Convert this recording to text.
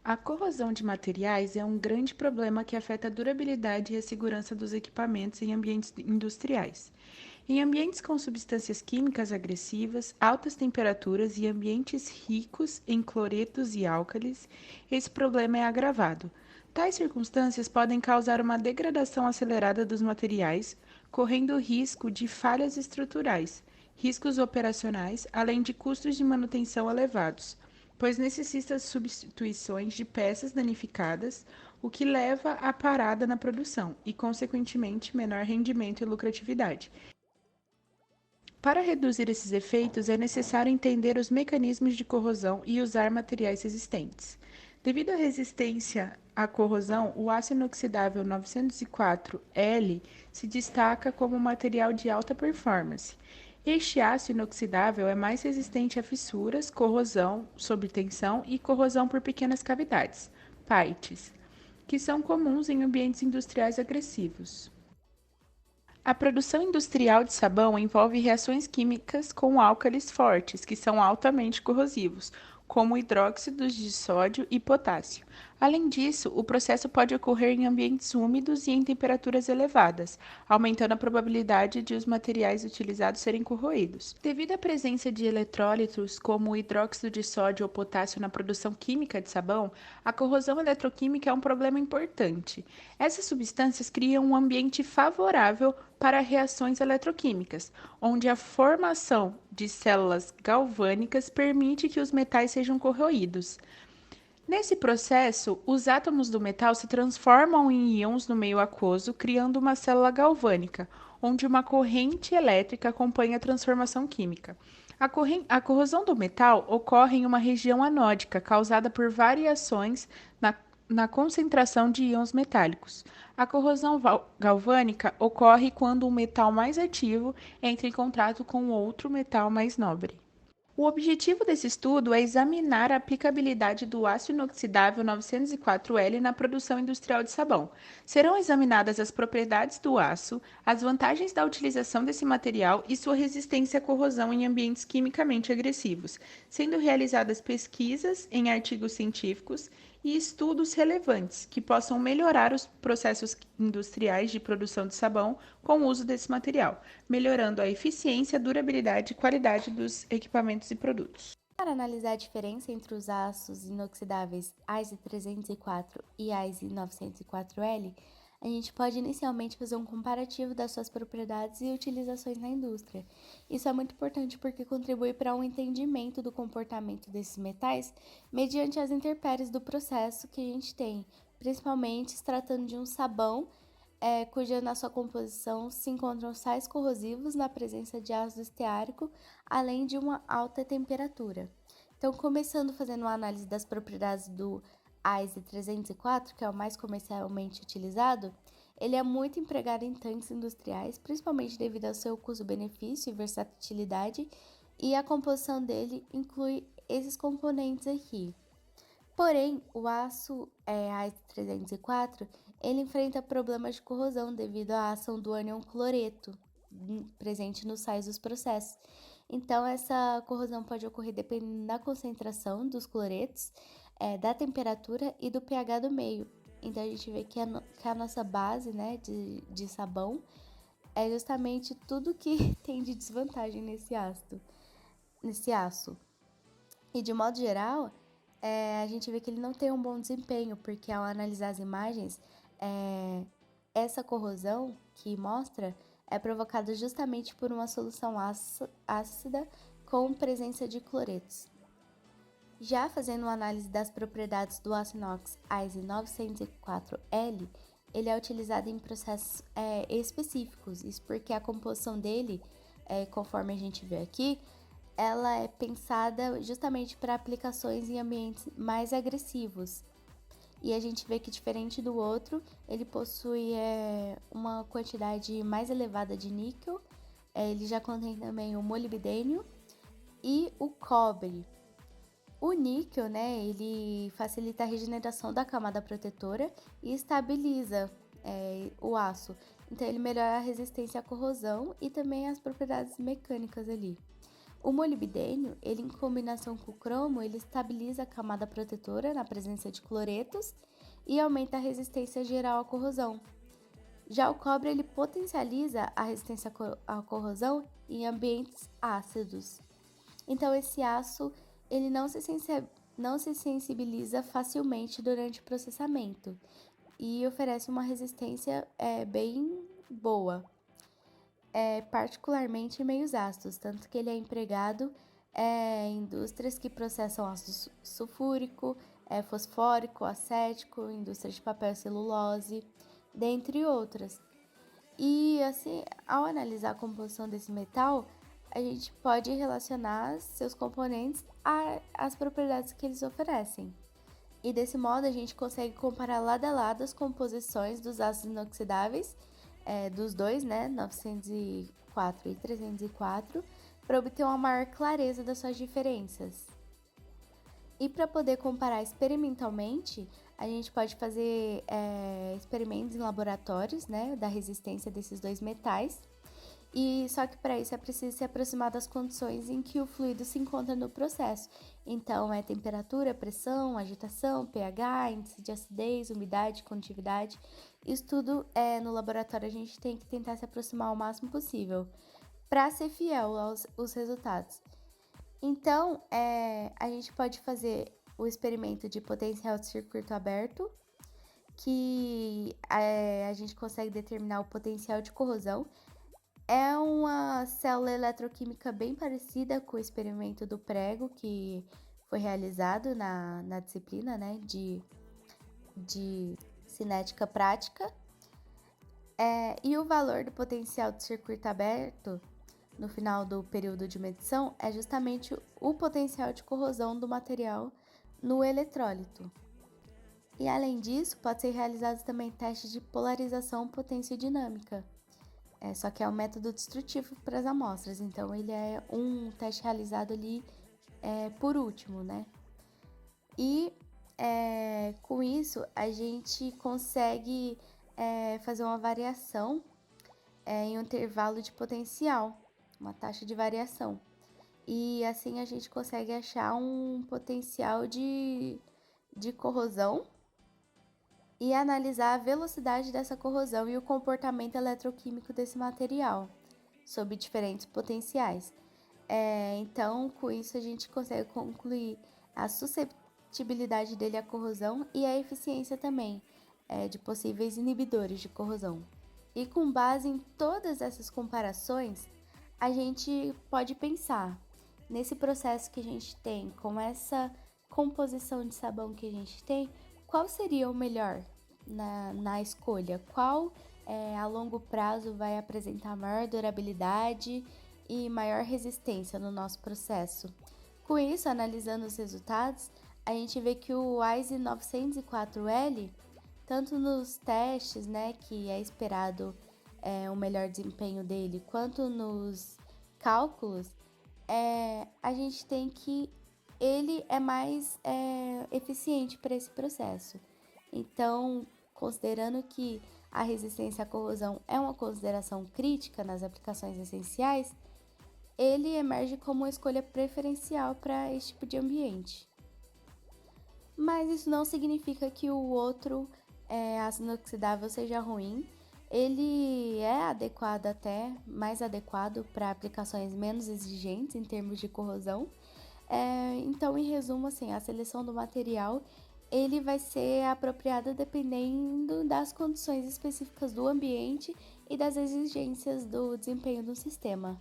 A corrosão de materiais é um grande problema que afeta a durabilidade e a segurança dos equipamentos em ambientes industriais. Em ambientes com substâncias químicas agressivas, altas temperaturas e ambientes ricos em cloretos e álcalis, esse problema é agravado. Tais circunstâncias podem causar uma degradação acelerada dos materiais, correndo o risco de falhas estruturais, riscos operacionais, além de custos de manutenção elevados, pois necessita substituições de peças danificadas, o que leva à parada na produção e, consequentemente, menor rendimento e lucratividade. Para reduzir esses efeitos, é necessário entender os mecanismos de corrosão e usar materiais resistentes. Devido à resistência à corrosão, o aço inoxidável 904L se destaca como material de alta performance. Este aço inoxidável é mais resistente a fissuras, corrosão sob tensão e corrosão por pequenas cavidades, PAITs, que são comuns em ambientes industriais agressivos. A produção industrial de sabão envolve reações químicas com álcalis fortes, que são altamente corrosivos, como hidróxidos de sódio e potássio. Além disso, o processo pode ocorrer em ambientes úmidos e em temperaturas elevadas, aumentando a probabilidade de os materiais utilizados serem corroídos. Devido à presença de eletrólitos como o hidróxido de sódio ou potássio na produção química de sabão, a corrosão eletroquímica é um problema importante. Essas substâncias criam um ambiente favorável para reações eletroquímicas, onde a formação de células galvânicas permite que os metais sejam corroídos. Nesse processo, os átomos do metal se transformam em íons no meio aquoso, criando uma célula galvânica, onde uma corrente elétrica acompanha a transformação química. A corrosão do metal ocorre em uma região anódica, causada por variações na concentração de íons metálicos. A corrosão galvânica ocorre quando um metal mais ativo entra em contato com outro metal mais nobre. O objetivo desse estudo é examinar a aplicabilidade do aço inoxidável 904L na produção industrial de sabão. Serão examinadas as propriedades do aço, as vantagens da utilização desse material e sua resistência à corrosão em ambientes quimicamente agressivos, sendo realizadas pesquisas em artigos científicos e estudos relevantes que possam melhorar os processos industriais de produção de sabão com o uso desse material, melhorando a eficiência, durabilidade e qualidade dos equipamentos e produtos. Para analisar a diferença entre os aços inoxidáveis AISE 304 e AISE 904L, a gente pode inicialmente fazer um comparativo das suas propriedades e utilizações na indústria. Isso é muito importante porque contribui para um entendimento do comportamento desses metais mediante as intempéries do processo que a gente tem, principalmente se tratando de um sabão cuja na sua composição se encontram sais corrosivos na presença de ácido esteárico, além de uma alta temperatura. Então, começando fazendo uma análise das propriedades do AISE 304, que é o mais comercialmente utilizado, ele é muito empregado em tanques industriais, principalmente devido ao seu custo-benefício e versatilidade, e a composição dele inclui esses componentes aqui. Porém, o aço AISE 304 ele enfrenta problemas de corrosão devido à ação do ânion cloreto presente nos sais dos processos. Então, essa corrosão pode ocorrer dependendo da concentração dos cloretos, da temperatura e do pH do meio. Então, a gente vê que a nossa base, né, de sabão é justamente tudo que tem de desvantagem nesse aço. E de modo geral, a gente vê que ele não tem um bom desempenho, porque ao analisar as imagens, essa corrosão que mostra é provocada justamente por uma solução ácida com presença de cloretos. Já fazendo uma análise das propriedades do aço inox AISE 904L, ele é utilizado em processos específicos, isso porque a composição dele, conforme a gente vê aqui, ela é pensada justamente para aplicações em ambientes mais agressivos. E a gente vê que, diferente do outro, ele possui uma quantidade mais elevada de níquel, ele já contém também o molibdênio e o cobre. O níquel, né, ele facilita a regeneração da camada protetora e estabiliza o aço. Então, ele melhora a resistência à corrosão e também as propriedades mecânicas ali. O molibdênio, ele em combinação com o cromo, ele estabiliza a camada protetora na presença de cloretos e aumenta a resistência geral à corrosão. Já o cobre, ele potencializa a resistência à corrosão em ambientes ácidos. Então, esse aço, ele não se sensibiliza facilmente durante o processamento e oferece uma resistência bem boa, particularmente em meios ácidos, tanto que ele é empregado em indústrias que processam ácido sulfúrico, fosfórico, acético, indústria de papel e celulose, dentre outras. E assim, ao analisar a composição desse metal, a gente pode relacionar seus componentes às propriedades que eles oferecem. E desse modo a gente consegue comparar lado a lado as composições dos ácidos inoxidáveis, dos dois, né, 904 e 304, para obter uma maior clareza das suas diferenças. E para poder comparar experimentalmente, a gente pode fazer experimentos em laboratórios, né, da resistência desses dois metais. E só que para isso é preciso se aproximar das condições em que o fluido se encontra no processo. Então, temperatura, pressão, agitação, pH, índice de acidez, umidade, condutividade. Isso tudo no laboratório a gente tem que tentar se aproximar o máximo possível para ser fiel aos resultados. Então, a gente pode fazer o experimento de potencial de circuito aberto, que a gente consegue determinar o potencial de corrosão. É uma célula eletroquímica bem parecida com o experimento do prego que foi realizado na disciplina, né, de cinética prática. E o valor do potencial de circuito aberto no final do período de medição é justamente o potencial de corrosão do material no eletrólito. E além disso, pode ser realizado também testes de polarização potenciodinâmica. Só que é um método destrutivo para as amostras, então ele é um teste realizado ali por último, né? E com isso a gente consegue fazer uma variação em um intervalo de potencial, uma taxa de variação. E assim a gente consegue achar um potencial de corrosão e analisar a velocidade dessa corrosão e o comportamento eletroquímico desse material, sob diferentes potenciais. Então, com isso, a gente consegue concluir a susceptibilidade dele à corrosão e a eficiência também de possíveis inibidores de corrosão. E com base em todas essas comparações, a gente pode pensar nesse processo que a gente tem, com essa composição de sabão que a gente tem, qual seria o melhor na escolha? Qual a longo prazo vai apresentar maior durabilidade e maior resistência no nosso processo? Com isso, analisando os resultados, a gente vê que o ISE 904L, tanto nos testes, né, que é esperado o melhor desempenho dele, quanto nos cálculos, a gente tem que ele é mais eficiente para esse processo. Então, considerando que a resistência à corrosão é uma consideração crítica nas aplicações essenciais, ele emerge como uma escolha preferencial para esse tipo de ambiente. Mas isso não significa que o outro ácido inoxidável seja ruim. Ele é adequado, até mais adequado para aplicações menos exigentes em termos de corrosão. Então, em resumo, assim, a seleção do material ele vai ser apropriado dependendo das condições específicas do ambiente e das exigências do desempenho do sistema.